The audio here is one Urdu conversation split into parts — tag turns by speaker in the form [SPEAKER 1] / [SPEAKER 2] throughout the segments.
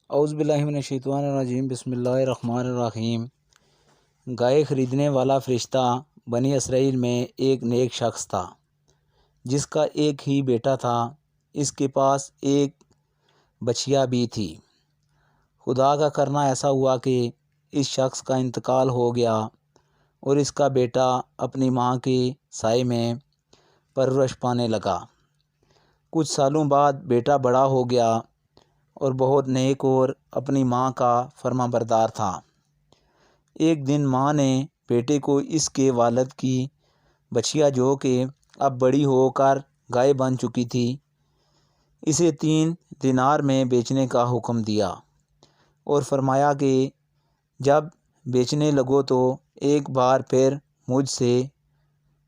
[SPEAKER 1] اعوذ باللہ من الشیطان الرجیم، بسم اللہ الرحمن الرحیم۔ گائے خریدنے والا فرشتہ بنی اسرائیل میں ایک نیک شخص تھا جس کا ایک ہی بیٹا تھا۔ اس کے پاس ایک بچھیا بھی تھی۔ خدا کا کرنا ایسا ہوا کہ اس شخص کا انتقال ہو گیا اور اس کا بیٹا اپنی ماں کے سائے میں پرورش پانے لگا۔ کچھ سالوں بعد بیٹا بڑا ہو گیا اور بہت نیک اور اپنی ماں کا فرما بردار تھا۔ ایک دن ماں نے بیٹے کو اس کے والد کی بچھیا، جو کہ اب بڑی ہو کر گائے بن چکی تھی، اسے 3 دینار میں بیچنے کا حکم دیا اور فرمایا کہ جب بیچنے لگو تو ایک بار پھر مجھ سے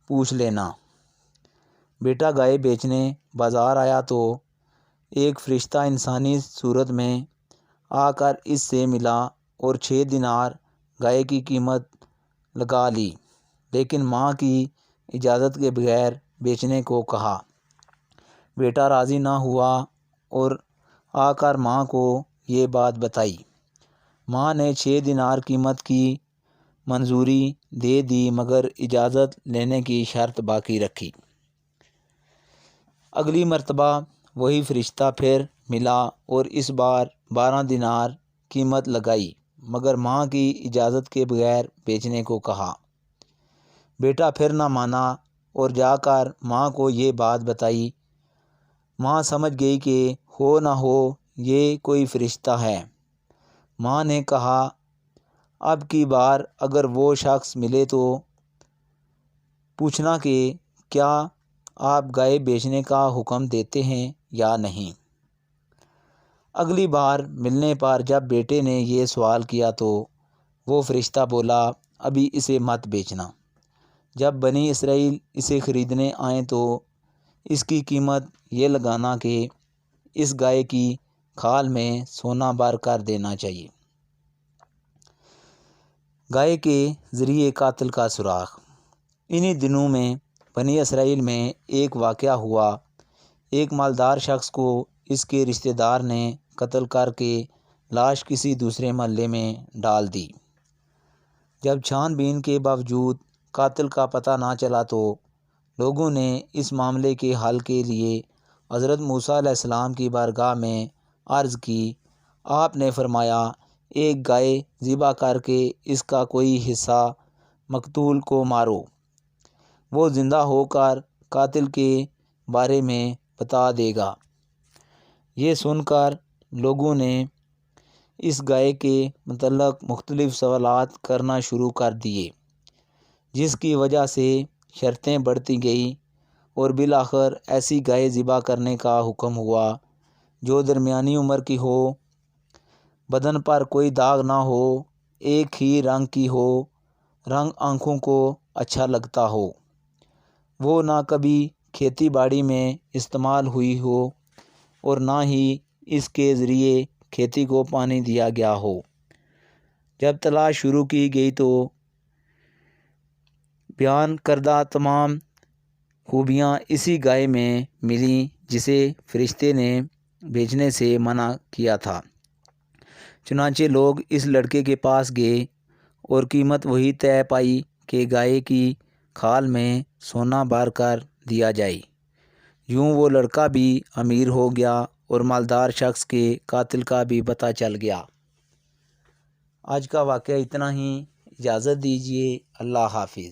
[SPEAKER 1] پوچھ لینا۔ بیٹا گائے بیچنے بازار آیا تو ایک فرشتہ انسانی صورت میں آ کر اس سے ملا اور 6 دینار گائے کی قیمت لگا لی، لیکن ماں کی اجازت کے بغیر بیچنے کو کہا۔ بیٹا راضی نہ ہوا اور آ کر ماں کو یہ بات بتائی۔ ماں نے 6 دینار قیمت کی منظوری دے دی، مگر اجازت لینے کی شرط باقی رکھی۔ اگلی مرتبہ وہی فرشتہ پھر ملا اور اس بار 12 دینار قیمت لگائی، مگر ماں کی اجازت کے بغیر بیچنے کو کہا۔ بیٹا پھر نہ مانا اور جا کر ماں کو یہ بات بتائی۔ ماں سمجھ گئی کہ ہو نہ ہو یہ کوئی فرشتہ ہے۔ ماں نے کہا، اب کی بار اگر وہ شخص ملے تو پوچھنا کہ کیا آپ گائے بیچنے کا حکم دیتے ہیں یا نہیں۔ اگلی بار ملنے پر جب بیٹے نے یہ سوال کیا تو وہ فرشتہ بولا، ابھی اسے مت بیچنا۔ جب بنی اسرائیل اسے خریدنے آئیں تو اس کی قیمت یہ لگانا کہ اس گائے کی کھال میں سونا بھر کر دینا چاہیے۔ گائے کے ذریعے قاتل کا سراغ۔ انہی دنوں میں بنی اسرائیل میں ایک واقعہ ہوا۔ ایک مالدار شخص کو اس کے رشتہ دار نے قتل کر کے لاش کسی دوسرے محلے میں ڈال دی۔ جب چھان بین کے باوجود قاتل کا پتہ نہ چلا تو لوگوں نے اس معاملے کے حل کے لیے حضرت موسیٰ علیہ السلام کی بارگاہ میں عرض کی۔ آپ نے فرمایا، ایک گائے ذبح کر کے اس کا کوئی حصہ مقتول کو مارو، وہ زندہ ہو کر قاتل کے بارے میں بتا دے گا۔ یہ سن کر لوگوں نے اس گائے کے متعلق مختلف سوالات کرنا شروع کر دیے، جس کی وجہ سے شرطیں بڑھتی گئیں اور بالآخر ایسی گائے ذبح کرنے کا حکم ہوا جو درمیانی عمر کی ہو، بدن پر کوئی داغ نہ ہو، ایک ہی رنگ کی ہو، رنگ آنکھوں کو اچھا لگتا ہو، وہ نہ کبھی کھیتی باڑی میں استعمال ہوئی ہو اور نہ ہی اس کے ذریعے کھیتی کو پانی دیا گیا ہو۔ جب تلاش شروع کی گئی تو بیان کردہ تمام خوبیاں اسی گائے میں ملیں جسے فرشتے نے بیچنے سے منع کیا تھا۔ چنانچہ لوگ اس لڑکے کے پاس گئے اور قیمت وہی طے پائی کہ گائے کی کھال میں سونا بھر کر دیا جائے۔ یوں وہ لڑکا بھی امیر ہو گیا اور مالدار شخص کے قاتل کا بھی پتہ چل گیا۔ آج کا واقعہ اتنا ہی، اجازت دیجیے، اللہ حافظ۔